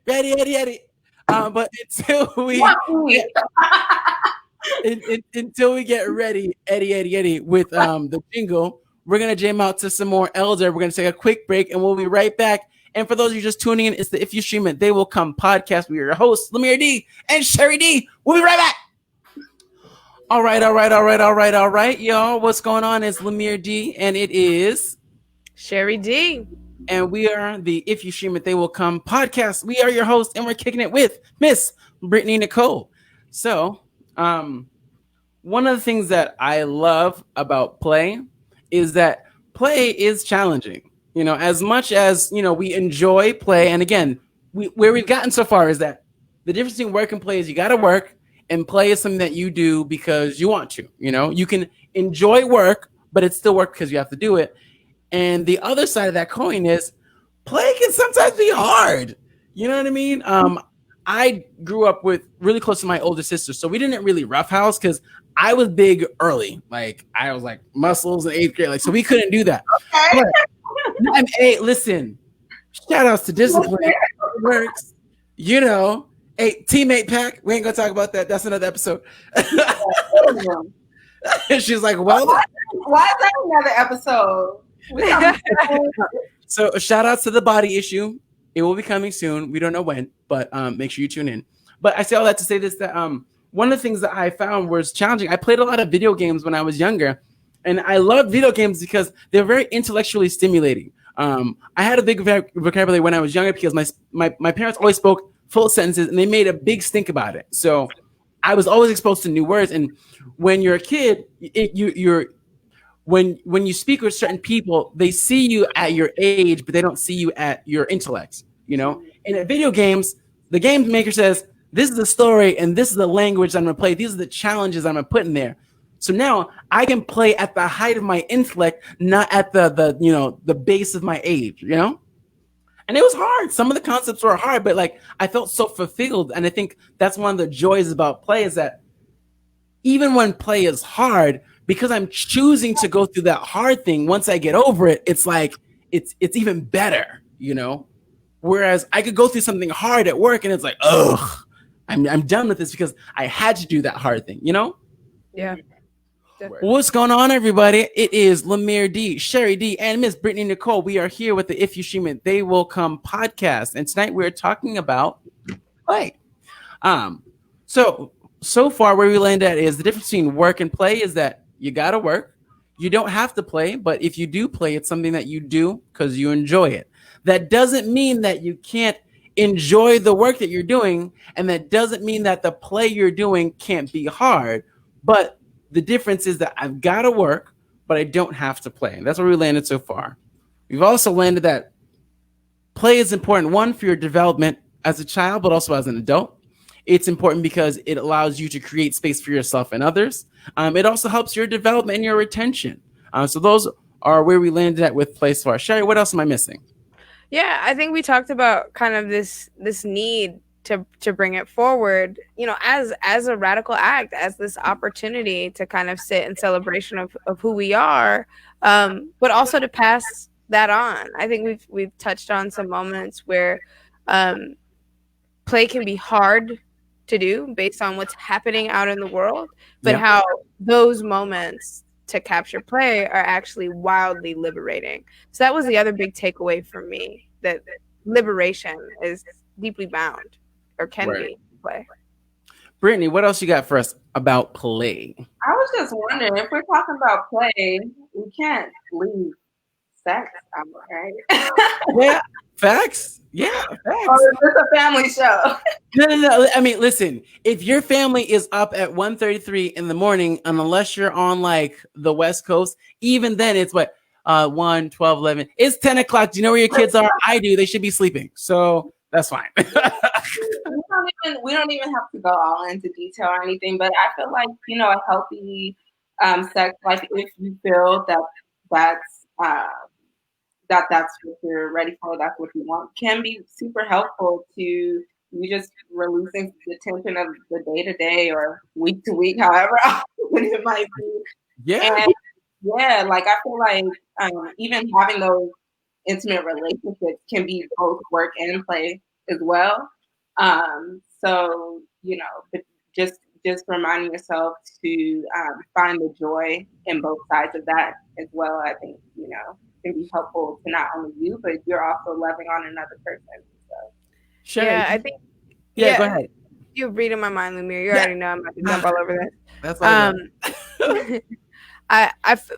Ready. But until we get ready, Eddie, with the jingle, We're going to jam out to some more Elder. We're going to take a quick break and we'll be right back. And for those of you just tuning in, it's the If You Stream It, They Will Come podcast. We are your hosts, Lemire D and Sherry D. We'll be right back. All right, y'all. What's going on? It's Lemire D and it is Sherry D. And we are the If You Stream It, They Will Come podcast. We are your hosts and we're kicking it with Miss Brittany Nicole. So, one of the things that I love about play is that play is challenging. As much as, we enjoy play. And again, where we've gotten so far is that the difference between work and play is you got to work, and play is something that you do because you want to. You can enjoy work, but it's still work because you have to do it. And the other side of that coin is play can sometimes be hard. You know what I mean? I grew up with really close to my older sister, so we didn't really roughhouse because I was big early. Like I was like muscles in 8th grade, so we couldn't do that. Okay. But, hey, listen, shout outs to discipline. It works. Hey, teammate pack. We ain't gonna talk about that. That's another episode. She's like, well, why is that another episode? So shout outs to the body issue. It will be coming soon. We don't know when, but make sure you tune in. But I say all that to say this, that one of the things that I found was challenging. I played a lot of video games when I was younger, and I loved video games because they're very intellectually stimulating. I had a big vocabulary when I was younger because my parents always spoke full sentences, and they made a big stink about it. So I was always exposed to new words. And when you're a kid, when you speak with certain people, they see you at your age, but they don't see you at your intellect. And in video games, the game maker says, this is the story and this is the language I'm going to play. These are the challenges I'm going to put in there. So now I can play at the height of my intellect, not at the base of my age, And it was hard. Some of the concepts were hard, but like I felt so fulfilled. And I think that's one of the joys about play is that even when play is hard, because I'm choosing to go through that hard thing, once I get over it, it's like it's even better, Whereas I could go through something hard at work and it's like, ugh, I'm done with this because I had to do that hard thing, Yeah. What's going on, everybody? It is Lemire D, Sherry D, and Miss Brittany Nicole. We are here with the If You Stream It, They Will Come podcast. And tonight we're talking about play. So far where we landed at is the difference between work and play is that you got to work. You don't have to play, but if you do play, it's something that you do because you enjoy it. That doesn't mean that you can't enjoy the work that you're doing, and that doesn't mean that the play you're doing can't be hard. But the difference is that I've got to work, but I don't have to play. And that's where we landed so far. We've also landed that play is important, one, for your development as a child, but also as an adult. It's important because it allows you to create space for yourself and others. It also helps your development and your retention. So those are where we landed at with play so far. Sherry, what else am I missing? Yeah, I think we talked about kind of this need to bring it forward, as a radical act, as this opportunity to kind of sit in celebration of who we are, but also to pass that on. I think we've touched on some moments where play can be hard to do based on what's happening out in the world, but how those moments to capture play are actually wildly liberating. So that was the other big takeaway for me, that liberation is deeply bound, or can be, play. Brittany, what else you got for us about play? I was just wondering, if we're talking about play, we can't leave sex out, right? Yeah, facts. Yeah, facts. Or is this a family show? No. I mean, listen, if your family is up at 1:33 in the morning, and unless you're on like the West Coast, even then it's what, 1, 12, 11. It's 10 o'clock. Do you know where your kids are? I do. They should be sleeping. So that's fine. we don't even have to go all into detail or anything, but I feel like, a healthy sex life, if you feel that's what you're ready for, that's what you want, can be super helpful to you, just releasing the tension of the day to day or week to week, however often it might be. Yeah. And like I feel like even having those intimate relationships can be both work and play as well. So, but just just reminding yourself to find the joy in both sides of that as well, I think, can be helpful to not only you, but you're also loving on another person. So. Sherry, Yeah, I think. yeah, go Yeah, ahead. you're reading my mind, Lumiere. You Yeah, already know I'm about to jump all over this. that's all Um, good.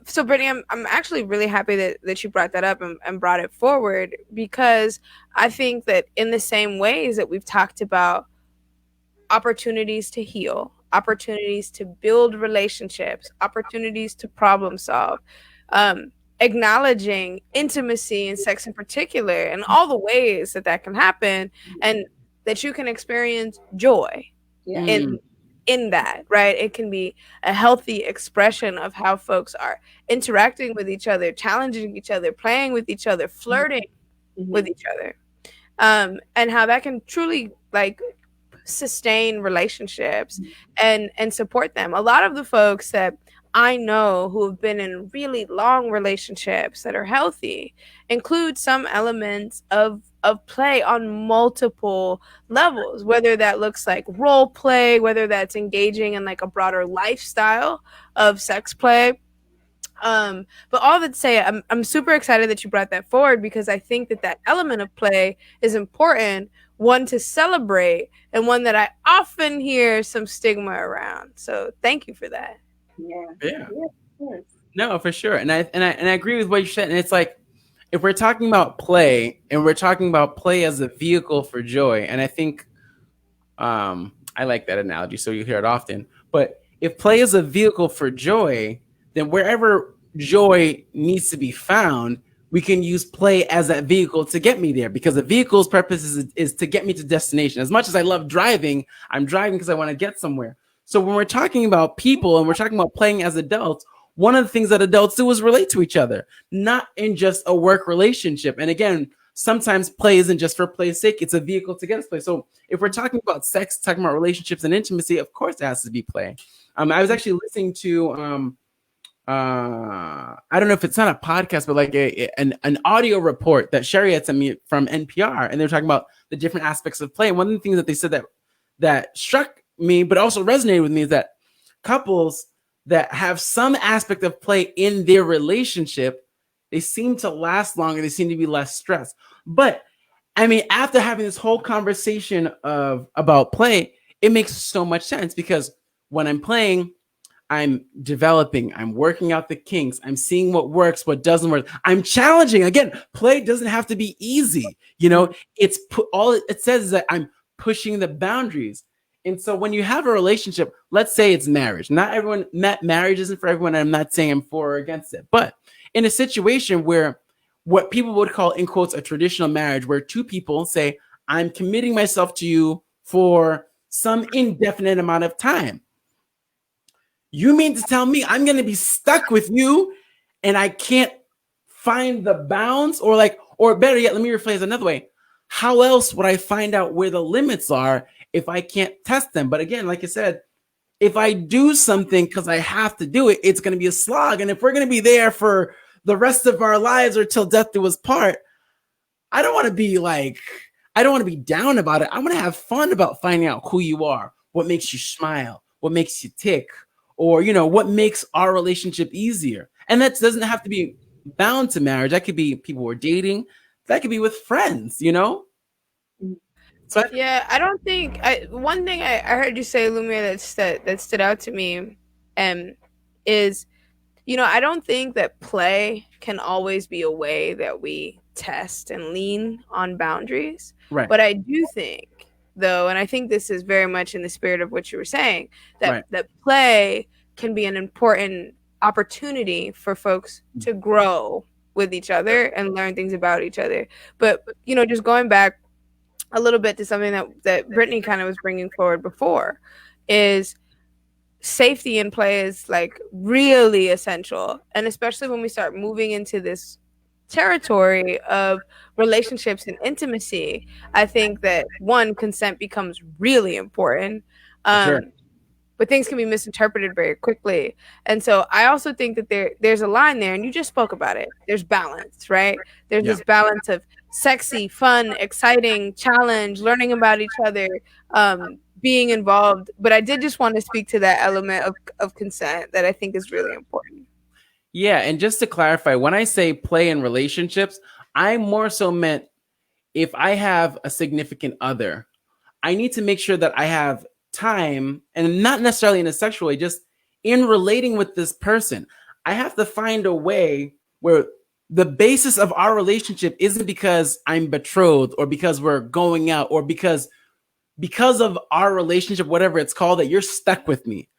so Brittany, I'm actually really happy that you brought that up and brought it forward, because I think that in the same ways that we've talked about opportunities to heal, opportunities to build relationships, opportunities to problem solve, acknowledging intimacy and sex in particular, and all the ways that that can happen, and that you can experience joy Yeah. in that, right? It can be a healthy expression of how folks are interacting with each other, challenging each other, playing with each other, flirting with each other, and how that can truly like sustain relationships and support them. A lot of the folks that I know who have been in really long relationships that are healthy include some elements of play on multiple levels, whether that looks like role play, whether that's engaging in like a broader lifestyle of sex play. But all that to say, I'm super excited that you brought that forward, because I think that that element of play is important, one to celebrate, and one that I often hear some stigma around. So thank you for that. Yeah. Yeah. Yeah. No, for sure. And I agree with what you said. And it's like, if we're talking about play and we're talking about play as a vehicle for joy, and I think I like that analogy, so you hear it often. But if play is a vehicle for joy, then wherever joy needs to be found, we can use play as that vehicle to get me there, because the vehicle's purpose is to get me to destination. As much as I love driving, I'm driving because I want to get somewhere. So when we're talking about people and we're talking about playing as adults, one of the things that adults do is relate to each other, not in just a work relationship. And again, sometimes play isn't just for play's sake, it's a vehicle to get us play. So if we're talking about sex, talking about relationships and intimacy, of course it has to be play. I was actually listening to I don't know if it's not a podcast, but like an audio report that Sherry had sent me from NPR, and they're talking about the different aspects of play. And one of the things that they said that struck me, but also resonated with me, is that couples that have some aspect of play in their relationship, they seem to last longer. They seem to be less stressed. But I mean, after having this whole conversation about play, it makes so much sense, because when I'm playing, I'm developing, I'm working out the kinks, I'm seeing what works, what doesn't work. I'm challenging. Again, play doesn't have to be easy. It's all it says is that I'm pushing the boundaries. And so when you have a relationship, let's say it's marriage. Not everyone, marriage isn't for everyone. And I'm not saying I'm for or against it. But in a situation where what people would call, in quotes, a traditional marriage, where two people say, I'm committing myself to you for some indefinite amount of time. You mean to tell me I'm going to be stuck with you and I can't find the bounds? Or better yet, let me rephrase another way. How else would I find out where the limits are if I can't test them? But again, like I said, if I do something because I have to do it, it's going to be a slog. And if we're going to be there for the rest of our lives or till death do us part, I don't want to be down about it. I want to have fun about finding out who you are, what makes you smile, what makes you tick, or, what makes our relationship easier. And that doesn't have to be bound to marriage. That could be people we're dating. That could be with friends, So Yeah, I don't think one thing I heard you say, Lumia, that stood out to me, is, I don't think that play can always be a way that we test and lean on boundaries. Right. But I do think, though, and I think this is very much in the spirit of what you were saying, that play can be an important opportunity for folks to grow with each other and learn things about each other. But, just going back a little bit to something that Brittany kind of was bringing forward before, is safety in play is like really essential. And especially when we start moving into this territory of relationships and intimacy, I think that consent becomes really important. Sure. But things can be misinterpreted very quickly. And so I also think that there's a line there, and you just spoke about it. There's balance, right? There's this balance of sexy, fun, exciting, challenge, learning about each other, being involved. But I did just want to speak to that element of consent that I think is really important. Yeah, and just to clarify, when I say play in relationships, I more so meant if I have a significant other, I need to make sure that I have time, and not necessarily in a sexual way, just in relating with this person. I have to find a way where the basis of our relationship isn't because I'm betrothed or because we're going out or because of our relationship, whatever it's called, that you're stuck with me.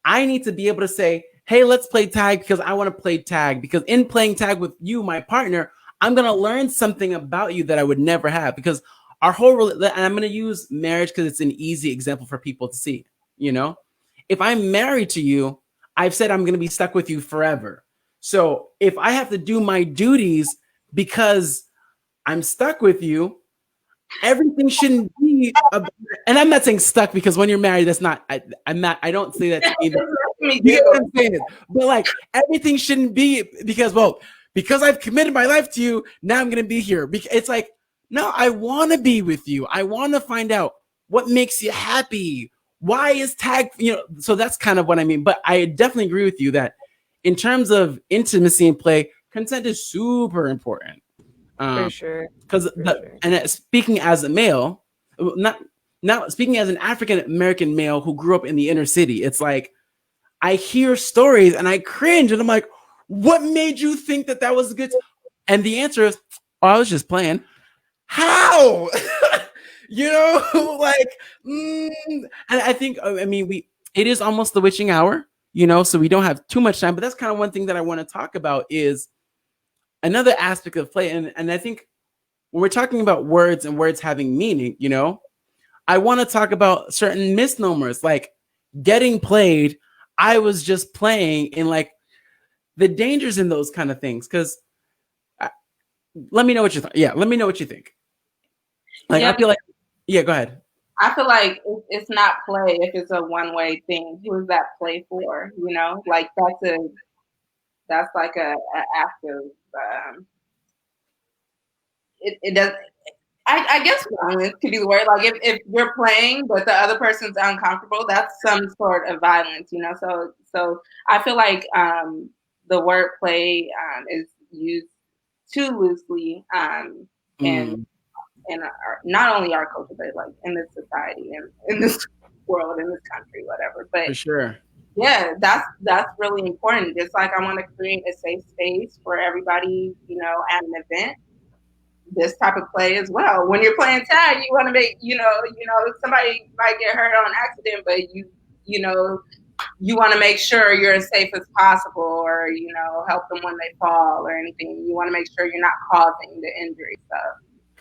I need to be able to say, hey, let's play tag because I want to play tag. Because in playing tag with you, my partner, I'm going to learn something about you that I would never have. Because our whole, and I'm going to use marriage because it's an easy example for people to see. You know, if I'm married to you, I've said I'm going to be stuck with you forever. So if I have to do my duties because I'm stuck with you, everything shouldn't be about, and I'm not saying stuck because when you're married, that's not, I don't say that to mean you get what I'm saying, but like everything shouldn't be because, well, because I've committed my life to you, now I'm going to be here. It's like, no, I want to be with you. I want to find out what makes you happy. Why is tag, so that's kind of what I mean. But I definitely agree with you that in terms of intimacy and play, consent is super important. For sure. Because and speaking as a male, not speaking as an African American male who grew up in the inner city, it's like I hear stories and I cringe and I'm like, what made you think that was good? And the answer is, oh, I was just playing. How? Like, and I think, I mean, it is almost the witching hour, so we don't have too much time, but that's kind of one thing that I want to talk about is another aspect of play. And I think when we're talking about words and words having meaning, I want to talk about certain misnomers like getting played. I was just playing in like the dangers in those kind of things. Because let me know what you think. Yeah, let me know what you think. Like, yeah. I feel like, yeah, go ahead. I feel like it's not play if it's a one-way thing. Who is that play for? Like that's like a active. It does. I guess violence could be the word. Like if you're playing but the other person's uncomfortable, that's some sort of violence. So I feel like the word play is used too loosely in not only our culture but like in this society and in this world, in this country, whatever. But for sure. Yeah, that's really important. Just like I want to create a safe space for everybody, at an event. This type of play as well. When you're playing tag, you want to make, somebody might get hurt on accident, but you want to make sure you're as safe as possible, or help them when they fall or anything. You want to make sure you're not causing the injury stuff.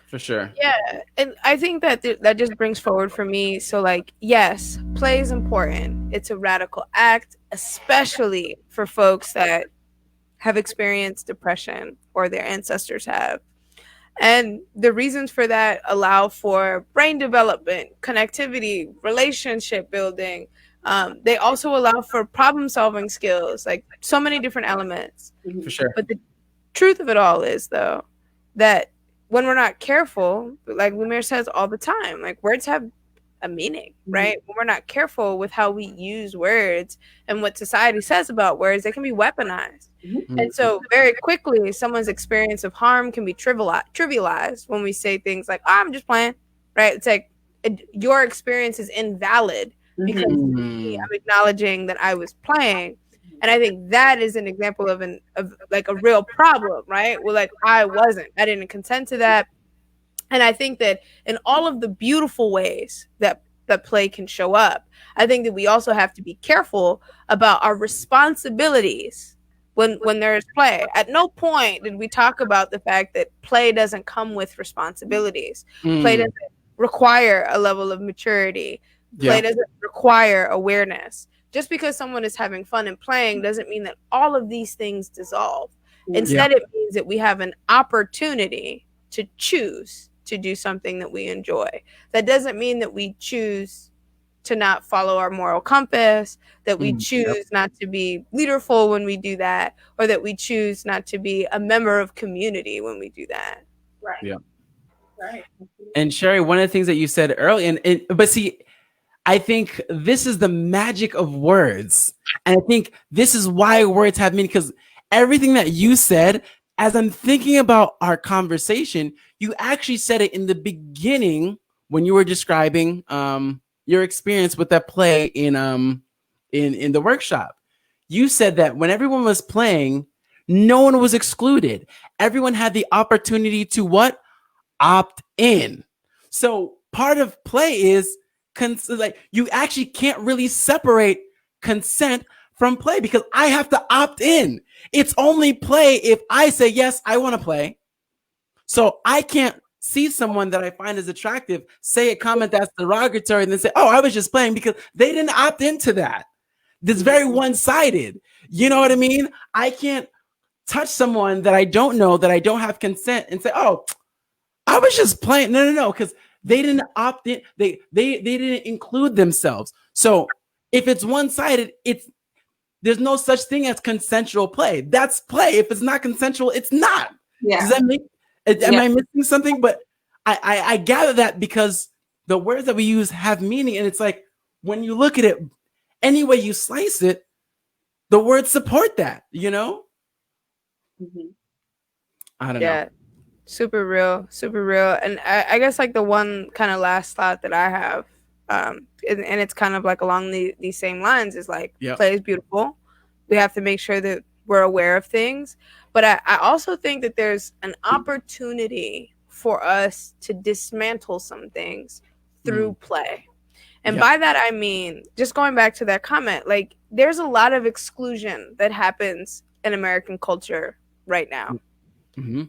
For sure. Yeah, and I think that that just brings forward for me. So, like, yes, play is important. It's a radical act, especially for folks that have experienced depression or their ancestors have. And the reasons for that allow for brain development, connectivity, relationship building. They also allow for problem solving skills, like so many different elements. For sure. But the truth of it all is, though, that when we're not careful, like Lumiere says all the time, like words have a meaning, right? When we're not careful with how we use words and what society says about words, they can be weaponized. And so very quickly, someone's experience of harm can be trivialized when we say things like, oh, I'm just playing, right? It's like your experience is invalid because I'm acknowledging that I was playing. And I think that is an example of like a real problem, right? Well, like I didn't consent to that. And I think that in all of the beautiful ways that play can show up, I think that we also have to be careful about our responsibilities when there's play. At no point did we talk about the fact that play doesn't come with responsibilities. Play doesn't require a level of maturity. Play doesn't require awareness. Just because someone is having fun and playing doesn't mean that all of these things dissolve. Instead, it means that we have an opportunity to choose to do something that we enjoy. That doesn't mean that we choose to not follow our moral compass, that we choose not to be leaderful when we do that, or that we choose not to be a member of community when we do that. Right. Yeah. Right. And Sherry, one of the things that you said earlier, but see, I think this is the magic of words. And I think this is why words have meaning, because everything that you said, as I'm thinking about our conversation, you actually said it in the beginning when you were describing your experience with that play in the workshop. You said that when everyone was playing, no one was excluded. Everyone had the opportunity to what? Opt in. So part of play is like you actually can't really separate consent from play because I have to opt in. It's only play if I say yes, I want to play. So I can't see someone that I find is attractive, say a comment that's derogatory, and then say, "Oh, I was just playing," because they didn't opt into that. This very one-sided. You know what I mean? I can't touch someone that I don't know, that I don't have consent, and say, "Oh, I was just playing." No, because they didn't opt in. They didn't include themselves. So if it's one-sided, there's no such thing as consensual play. That's play. If it's not consensual, it's not. Yeah. Does that make? Am I missing something? But I gather that because the words that we use have meaning, and it's like when you look at it, any way you slice it, the words support that. You know. Mm-hmm. I don't know. Super real. And I guess like the one kind of last thought that I have, and it's kind of like along these same lines, is like play is beautiful. We have to make sure that we're aware of things. But I also think that there's an opportunity for us to dismantle some things through play. And by that, I mean, just going back to that comment, like there's a lot of exclusion that happens in American culture right now. Mm-hmm.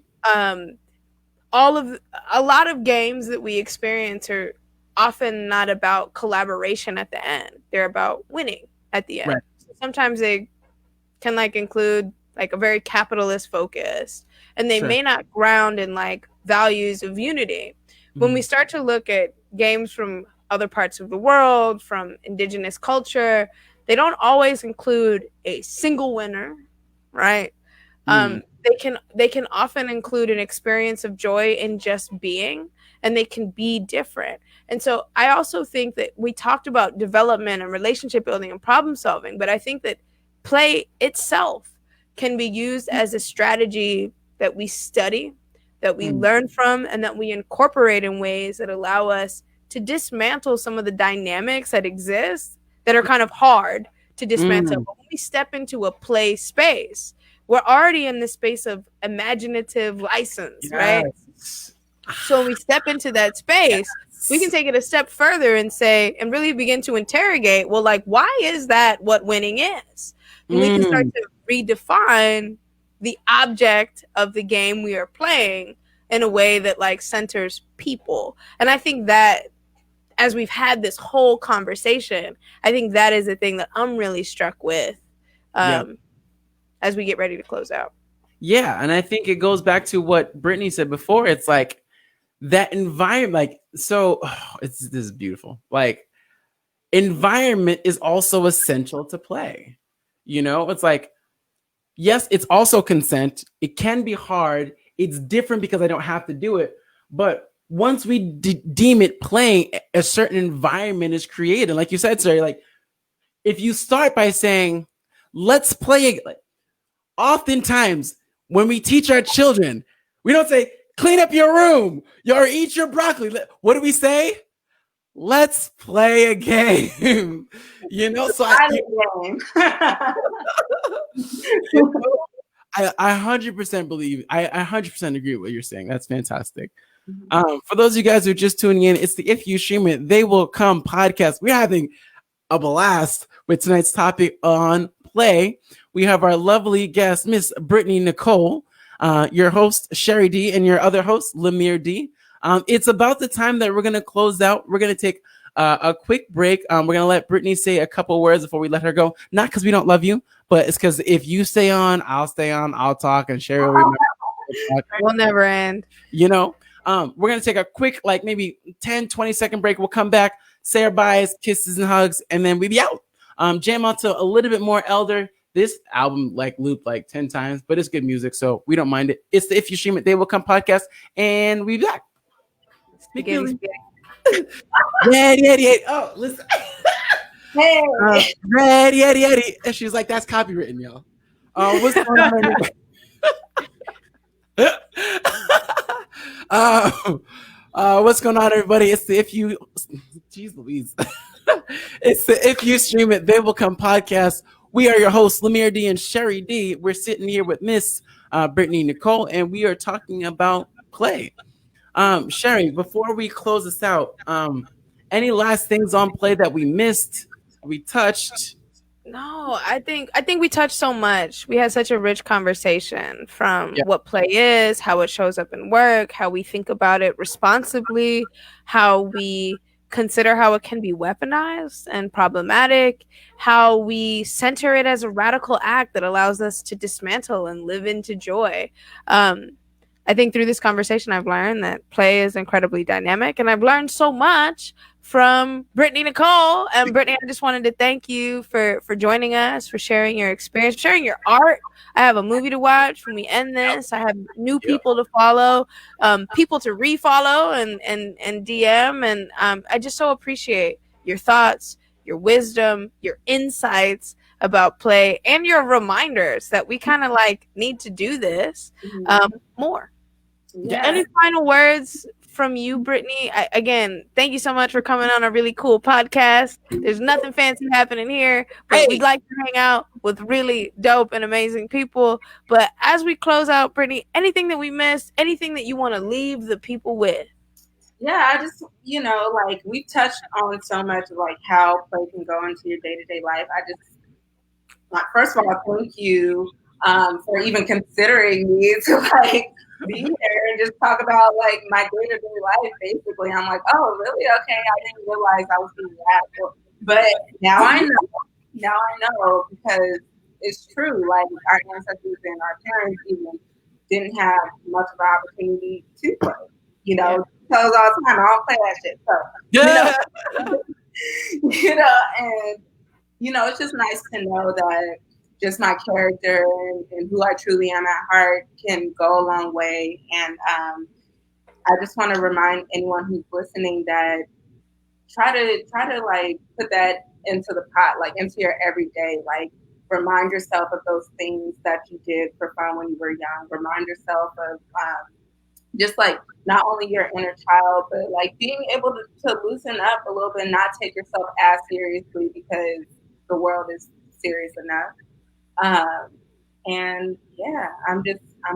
A lot of games that we experience are often not about collaboration at the end. They're about winning at the end. Right. So sometimes they can like include like a very capitalist focus, and they may not ground in like values of unity. When we start to look at games from other parts of the world, from indigenous culture, they don't always include a single winner, right? They can often include an experience of joy in just being, and they can be different. And so I also think that we talked about development and relationship building and problem solving, but I think that play itself can be used as a strategy that we study, that we learn from, and that we incorporate in ways that allow us to dismantle some of the dynamics that exist that are kind of hard to dismantle. But when we step into a play space, we're already in the space of imaginative license, right? So when we step into that space, we can take it a step further and say, and really begin to interrogate, well, like, why is that what winning is? And we can start to redefine the object of the game we are playing in a way that like centers people. And I think that as we've had this whole conversation, I think that is the thing that I'm really struck with as we get ready to close out. Yeah, and I think it goes back to what Brittany said before. It's like that environment, like, so this is beautiful. Like, environment is also essential to play. You know, it's like, yes, it's also consent. It can be hard. It's different because I don't have to do it. But once we deem it playing, a certain environment is created. Like you said, Sarah, like if you start by saying, let's play, like, oftentimes when we teach our children, we don't say, clean up your room or eat your broccoli. What do we say? Let's play a game. You know, so I 100% believe, I 100% agree with what you're saying. That's fantastic. For those of you guys who are just tuning in, it's the If You Stream It, They Will Come podcast. We're having a blast with tonight's topic on play. We have our lovely guest, Miss Brittany Nicole, your host, Sherry D, and your other host, Lemire D. It's about the time that we're going to close out. We're going to take a quick break. We're going to let Brittany say a couple words before we let her go. Not because we don't love you, but it's because if you stay on, I'll talk, and Sherry will talk. We'll never end. You know, we're going to take a quick, like maybe 10, 20-second break. We'll come back, say our byes, kisses and hugs, and then we'll be out. Jam out to a little bit more Elder. This album like looped like 10 times, but it's good music, so we don't mind it. It's the If You Stream It, They Will Come podcast, and we'll be back. Spaghetti. Ready, Eddie, Eddie. Oh, listen. Hey. Ready, Eddie, Eddie. And she's like, that's copywritten, y'all. What's going on? What's going on, everybody? It's the If You, jeez Louise. It's the If You Stream It, They Will Come podcast. We are your hosts, Lemire D and Sherry D. We're sitting here with Miss Brittany Nicole, and we are talking about play. Sherry, before we close this out, any last things on play that we missed, we touched? No, I think we touched so much. We had such a rich conversation from what play is, how it shows up in work, how we think about it responsibly, how we consider how it can be weaponized and problematic, how we center it as a radical act that allows us to dismantle and live into joy. I think through this conversation, I've learned that play is incredibly dynamic, and I've learned so much from Brittany Nicole. And Brittany, I just wanted to thank you for joining us, for sharing your experience, sharing your art. I have a movie to watch when we end this. I have new people to follow, people to refollow and DM. And I just so appreciate your thoughts, your wisdom, your insights about play, and your reminders that we kind of like need to do this more. Yeah. Any final words from you, Brittany? Again, thank you so much for coming on a really cool podcast. There's nothing fancy happening here, but we'd like to hang out with really dope and amazing people. But as we close out, Brittany, anything that we missed, anything that you want to leave the people with? Yeah, I just, like we've touched on so much of like how play can go into your day-to-day life. I just, first of all, thank you for even considering me to like be here and just talk about like my day-to-day life. Basically, I'm like, oh, really? Okay, I didn't realize I was being radical, but now I know. Now I know because it's true. Like our ancestors and our parents even didn't have much of an opportunity to play. Tells all the time, I don't play that shit. So and it's just nice to know that just my character and who I truly am at heart can go a long way. And I just want to remind anyone who's listening that try to like put that into the pot, like into your everyday. Like remind yourself of those things that you did for fun when you were young. Remind yourself of just like not only your inner child, but like being able to loosen up a little bit and not take yourself as seriously because the world is serious enough. And yeah, I'm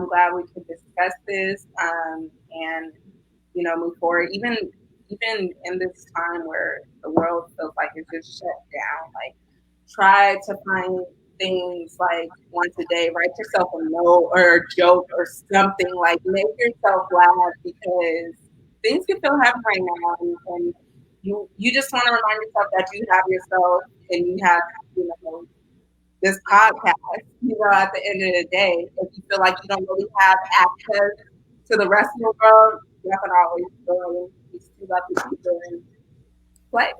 glad we could discuss this and move forward. Even in this time where the world feels like it's just shut down, like try to find things like once a day, write yourself a note or a joke or something, like make yourself laugh because things can feel heavy right now, and you just want to remind yourself that you have yourself and you have this podcast. At the end of the day, if you feel like you don't really have access to the rest of the world, you can always go these two lucky people and play.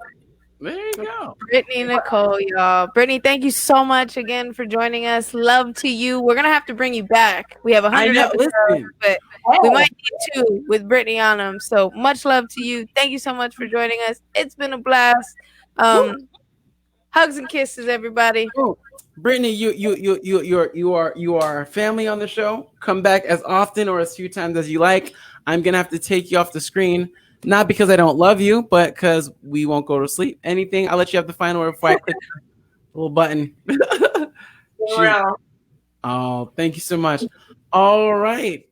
There you go. Brittany Nicole, y'all. Brittany, thank you so much again for joining us. Love to you. We're going to have to bring you back. We have 100 episodes, but we might need 2 with Brittany on them. So much love to you. Thank you so much for joining us. It's been a blast. Hugs and kisses, everybody. Ooh. Brittany, you are family on the show. Come back as often or as few times as you like. I'm going to have to take you off the screen. Not because I don't love you, but because we won't go to sleep. Anything? I'll let you have the final word before I click the little button. Oh, thank you so much. All right.